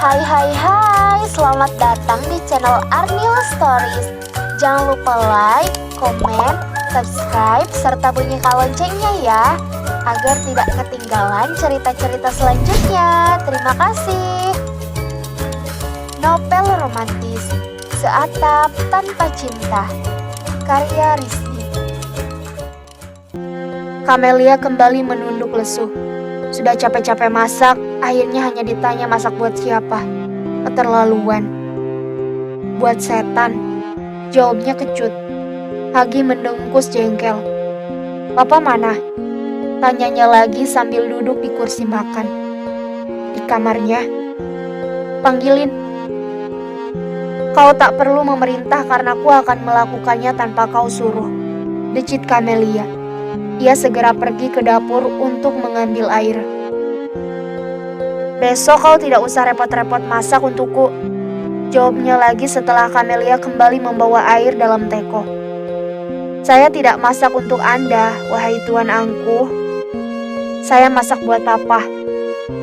Hai, selamat datang di channel Arnil Stories. Jangan lupa like, komen, subscribe, serta bunyikan loncengnya ya, agar tidak ketinggalan cerita-cerita selanjutnya. Terima kasih. Novel romantis Seatap Tanpa Cinta, karya Rizky. Kamelia kembali menunduk lesu. Sudah capek-capek masak, akhirnya hanya ditanya masak buat siapa. Keterlaluan. Buat setan. Jawabnya kecut. Hagi mendengkus jengkel. Papa mana? Tanyanya lagi sambil duduk di kursi makan. Di kamarnya. Panggilin. Kau tak perlu memerintah karena aku akan melakukannya tanpa kau suruh. Decit Kamelia. Ia segera pergi ke dapur untuk mengambil air. Besok kau tidak usah repot-repot masak untukku, jawabnya lagi setelah Kamelia kembali membawa air dalam teko. Saya tidak masak untuk Anda, wahai tuan angkuh. Saya masak buat papa,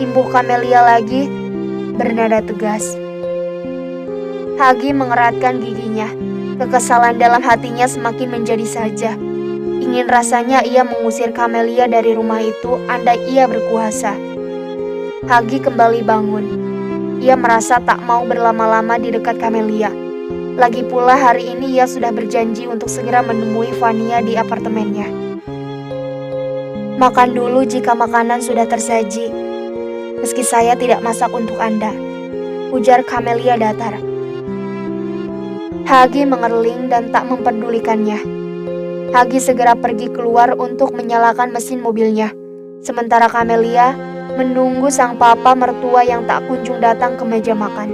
imbuh Kamelia lagi bernada tegas. Hagi mengeratkan giginya. Kekesalan dalam hatinya semakin menjadi saja. Ingin rasanya ia mengusir Kamelia dari rumah itu andai ia berkuasa. Hagi kembali bangun. Ia merasa tak mau berlama-lama di dekat Kamelia. Lagi pula hari ini ia sudah berjanji untuk segera menemui Vania di apartemennya. Makan dulu jika makanan sudah tersaji. Meski saya tidak masak untuk Anda, ujar Kamelia datar. Hagi mengerling dan tak memperdulikannya. Hagi segera pergi keluar untuk menyalakan mesin mobilnya. Sementara Kamelia menunggu sang papa mertua yang tak kunjung datang ke meja makan.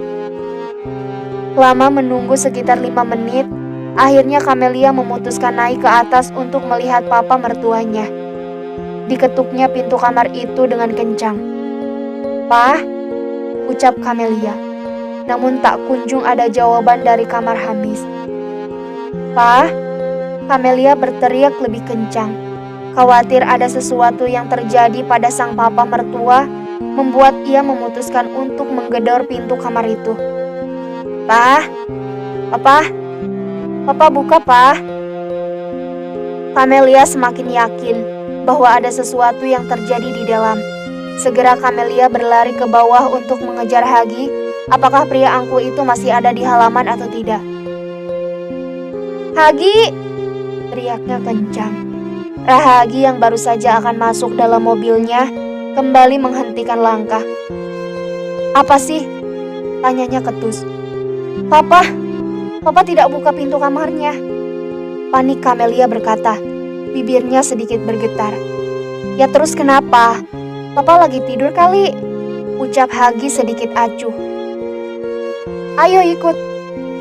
Lama menunggu sekitar 5 menit, akhirnya Kamelia memutuskan naik ke atas untuk melihat papa mertuanya. Diketuknya pintu kamar itu dengan kencang. "Pah," ucap Kamelia. Namun tak kunjung ada jawaban dari kamar Hamis. "Pah," Kamelia berteriak lebih kencang. Khawatir ada sesuatu yang terjadi pada sang papa mertua, membuat ia memutuskan untuk menggedor pintu kamar itu. "Pah, Papa buka, Pah." Kamelia semakin yakin bahwa ada sesuatu yang terjadi di dalam. Segera Kamelia berlari ke bawah untuk mengejar Hagi, apakah pria angkuh itu masih ada di halaman atau tidak. "Hagi!" teriaknya kencang. Rahagi yang baru saja akan masuk dalam mobilnya kembali menghentikan langkah. "Apa sih?" tanyanya ketus. Papa tidak buka pintu kamarnya," panik Kamelia berkata. Bibirnya sedikit bergetar. "Ya terus kenapa? Papa lagi tidur kali," ucap Hagi sedikit acuh. "Ayo ikut."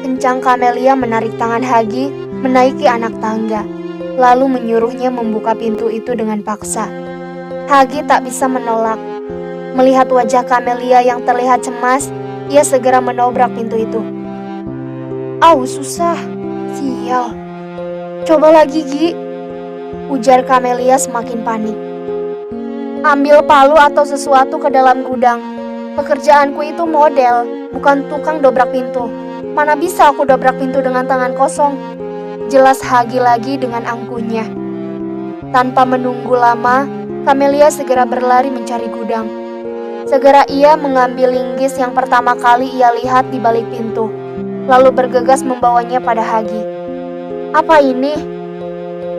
Kencang Kamelia menarik tangan Hagi menaiki anak tangga, lalu menyuruhnya membuka pintu itu dengan paksa. Hagi tak bisa menolak. Melihat wajah Kamelia yang terlihat cemas, ia segera menobrak pintu itu. "Au, susah. Sial. Coba lagi, Gi," ujar Kamelia semakin panik. "Ambil palu atau sesuatu ke dalam gudang. Pekerjaanku itu model, bukan tukang dobrak pintu. Mana bisa aku dobrak pintu dengan tangan kosong?" Jelas Hagi lagi dengan angkuhnya. Tanpa menunggu lama, Kamelia segera berlari mencari gudang. Segera ia mengambil linggis yang pertama kali ia lihat di balik pintu, lalu bergegas membawanya pada Hagi. "Apa ini?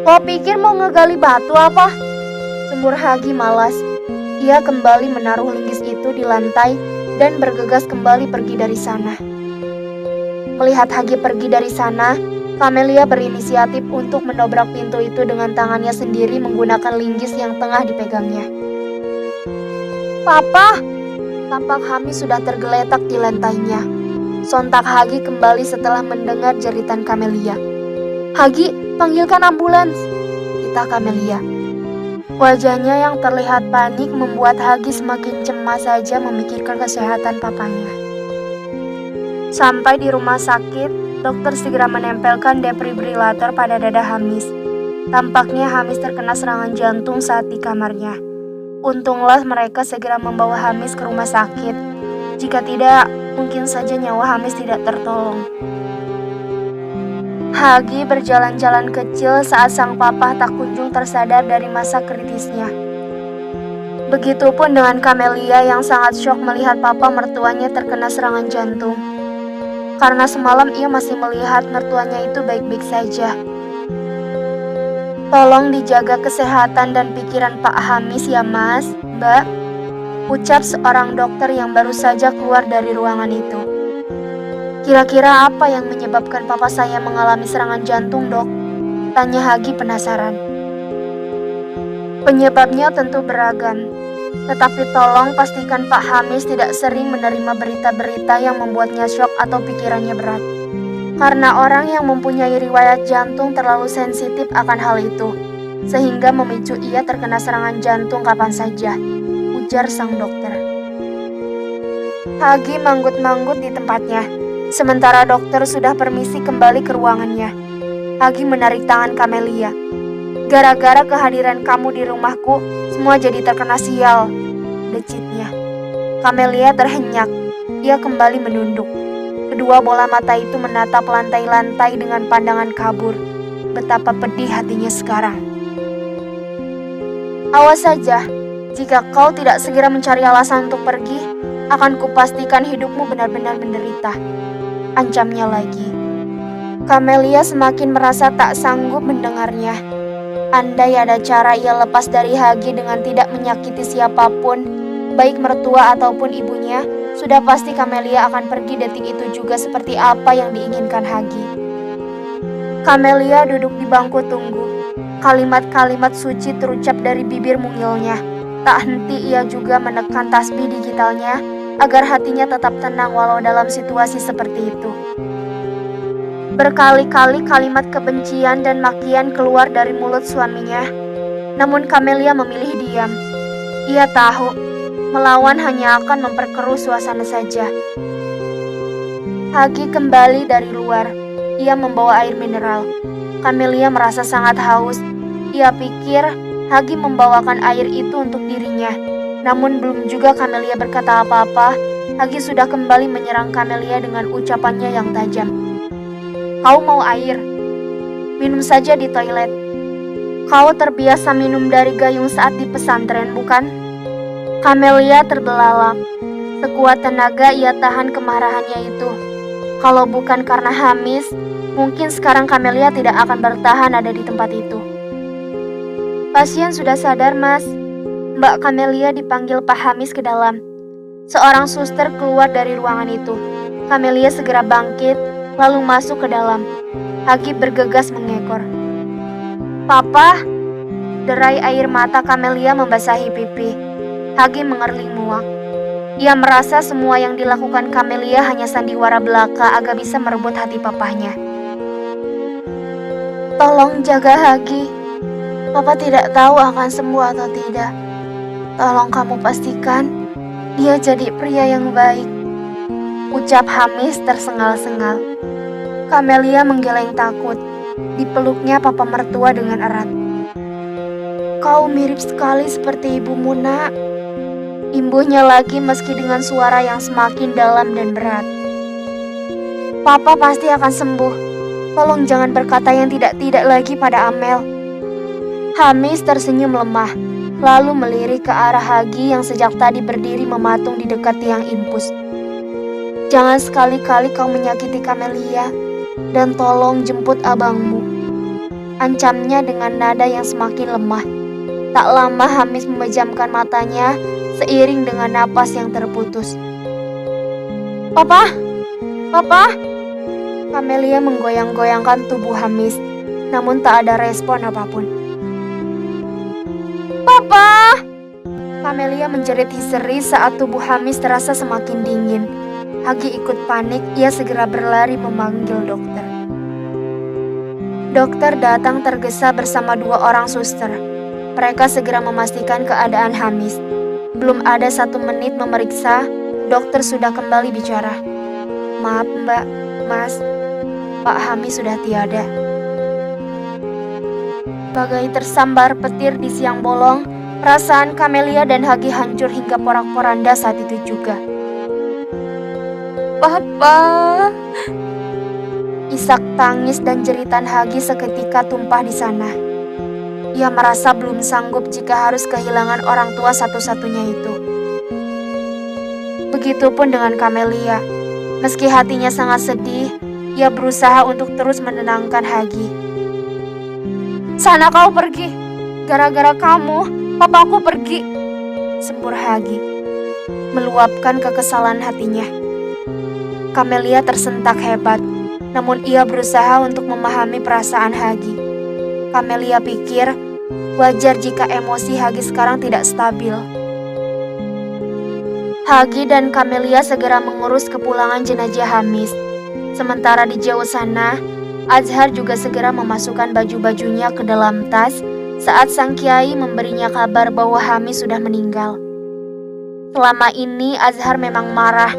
Kau pikir mau ngegali batu apa?" sembur Hagi malas. Ia kembali menaruh linggis itu di lantai dan bergegas kembali pergi dari sana. Melihat Hagi pergi dari sana, Kamelia berinisiatif untuk mendobrak pintu itu dengan tangannya sendiri menggunakan linggis yang tengah dipegangnya. "Papa!" Tampak Hamis sudah tergeletak di lantainya. Sontak Hagi kembali setelah mendengar jeritan Kamelia. "Hagi, panggilkan ambulans," kata Kamelia. Wajahnya yang terlihat panik membuat Hagi semakin cemas saja memikirkan kesehatan papanya. Sampai di rumah sakit, dokter segera menempelkan defibrilator pada dada Hamis. Tampaknya Hamis terkena serangan jantung saat di kamarnya. Untunglah mereka segera membawa Hamis ke rumah sakit. Jika tidak, mungkin saja nyawa Hamis tidak tertolong. Hagi berjalan-jalan kecil saat sang papa tak kunjung tersadar dari masa kritisnya. Begitupun dengan Camelia yang sangat syok melihat papa mertuanya terkena serangan jantung. Karena semalam ia masih melihat mertuanya itu baik-baik saja. Tolong dijaga kesehatan dan pikiran Pak Hamis ya Mas, Mbak, ucap seorang dokter yang baru saja keluar dari ruangan itu. Kira-kira apa yang menyebabkan papa saya mengalami serangan jantung, Dok? Tanya Hagi penasaran. Penyebabnya tentu beragam, tetapi tolong pastikan Pak Hamis tidak sering menerima berita-berita yang membuatnya syok atau pikirannya berat. Karena orang yang mempunyai riwayat jantung terlalu sensitif akan hal itu, sehingga memicu ia terkena serangan jantung kapan saja, ujar sang dokter. Hagi manggut-manggut di tempatnya, sementara dokter sudah permisi kembali ke ruangannya. Hagi menarik tangan Camelia. Gara-gara kehadiran kamu di rumahku, semua jadi terkena sial, decitnya. Camelia terhenyak. Ia kembali menunduk. Kedua bola mata itu menatap lantai-lantai dengan pandangan kabur. Betapa pedih hatinya sekarang. Awas saja, jika kau tidak segera mencari alasan untuk pergi, akan kupastikan hidupmu benar-benar menderita, ancamnya lagi. Camelia semakin merasa tak sanggup mendengarnya. Andai ada cara ia lepas dari Hagi dengan tidak menyakiti siapapun, baik mertua ataupun ibunya, sudah pasti Camelia akan pergi detik itu juga seperti apa yang diinginkan Hagi. Camelia duduk di bangku tunggu. Kalimat-kalimat suci terucap dari bibir mungilnya. Tak henti ia juga menekan tasbih digitalnya agar hatinya tetap tenang walau dalam situasi seperti itu. Berkali-kali kalimat kebencian dan makian keluar dari mulut suaminya. Namun Camelia memilih diam. Ia tahu melawan hanya akan memperkeruh suasana saja. Hagi kembali dari luar. Ia membawa air mineral. Camelia merasa sangat haus. Ia pikir Hagi membawakan air itu untuk dirinya. Namun belum juga Camelia berkata apa-apa, Hagi sudah kembali menyerang Camelia dengan ucapannya yang tajam. Kau mau air? Minum saja di toilet. Kau terbiasa minum dari gayung saat di pesantren, bukan? Camelia terbelalak. Sekuat tenaga ia tahan kemarahannya itu. Kalau bukan karena Hamis, mungkin sekarang Camelia tidak akan bertahan ada di tempat itu. Pasien sudah sadar, Mas. Mbak Camelia dipanggil Pak Hamis ke dalam. Seorang suster keluar dari ruangan itu. Camelia segera bangkit, lalu masuk ke dalam. Hagi bergegas mengekor. Papa, derai air mata Camelia membasahi pipi. Hagi mengerling muak. Ia merasa semua yang dilakukan Camelia hanya sandiwara belaka agar bisa merebut hati papahnya. Tolong jaga Hagi. Papa tidak tahu akan sembuh atau tidak. Tolong kamu pastikan dia jadi pria yang baik, ucap Hamis tersengal-sengal. Camelia menggeleng takut. Dipeluknya papa mertua dengan erat. Kau mirip sekali seperti ibumu, Nak. Imbuhnya lagi meski dengan suara yang semakin dalam dan berat. Papa pasti akan sembuh. Tolong jangan berkata yang tidak-tidak lagi pada Amel. Hamis tersenyum lemah, lalu melirik ke arah Hagi yang sejak tadi berdiri mematung di dekat tiang infus. Jangan sekali-kali kau menyakiti Camelia, dan tolong jemput abangmu, ancamnya dengan nada yang semakin lemah. Tak lama Hamis memejamkan matanya seiring dengan napas yang terputus. Papa, Papa. Camelia menggoyang-goyangkan tubuh Hamis, namun tak ada respon apapun. Papa! Camelia menjerit histeris saat tubuh Hamis terasa semakin dingin. Hagi ikut panik, ia segera berlari memanggil dokter. Dokter datang tergesa bersama 2 orang suster. Mereka segera memastikan keadaan Hamis. Belum ada 1 menit memeriksa, dokter sudah kembali bicara. Maaf Mbak, Mas, Pak Hamis sudah tiada. Bagai tersambar petir di siang bolong, perasaan Camelia dan Hagi hancur hingga porak-poranda saat itu juga. Papa. Isak tangis dan jeritan Hagi seketika tumpah di sana. Ia merasa belum sanggup jika harus kehilangan orang tua satu-satunya itu. Begitupun dengan Kamelia. Meski hatinya sangat sedih, ia berusaha untuk terus menenangkan Hagi. Sana kau pergi. Gara-gara kamu, papaku pergi. Sembur Hagi, meluapkan kekesalan hatinya. Kamelia tersentak hebat, namun ia berusaha untuk memahami perasaan Hagi. Kamelia pikir, wajar jika emosi Hagi sekarang tidak stabil. Hagi dan Kamelia segera mengurus kepulangan jenazah Hamis. Sementara di jauh sana, Azhar juga segera memasukkan baju-bajunya ke dalam tas saat sang kiai memberinya kabar bahwa Hamis sudah meninggal. Selama ini Azhar memang marah,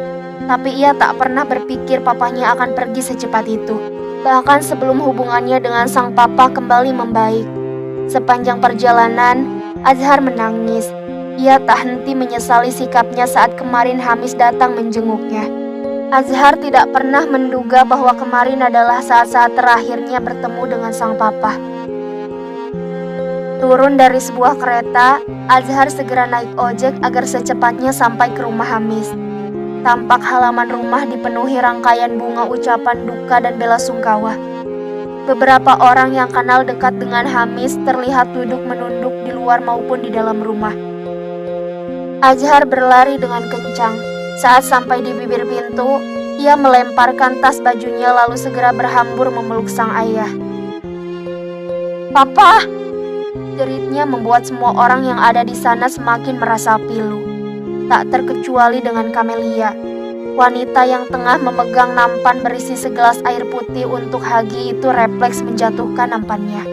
tapi ia tak pernah berpikir papanya akan pergi secepat itu. Bahkan sebelum hubungannya dengan sang papa kembali membaik. Sepanjang perjalanan, Azhar menangis. Ia tak henti menyesali sikapnya saat kemarin Hamis datang menjenguknya. Azhar tidak pernah menduga bahwa kemarin adalah saat-saat terakhirnya bertemu dengan sang papa. Turun dari sebuah kereta, Azhar segera naik ojek agar secepatnya sampai ke rumah Hamis. Tampak halaman rumah dipenuhi rangkaian bunga ucapan duka dan bela sungkawa. Beberapa orang yang kenal dekat dengan Hamis terlihat duduk menunduk di luar maupun di dalam rumah. Azhar berlari dengan kencang. Saat sampai di bibir pintu, ia melemparkan tas bajunya lalu segera berhambur memeluk sang ayah. "Papa!" Jeritnya membuat semua orang yang ada di sana semakin merasa pilu. Tak terkecuali dengan Kamelia, wanita yang tengah memegang nampan berisi segelas air putih untuk Hagi itu refleks menjatuhkan nampannya.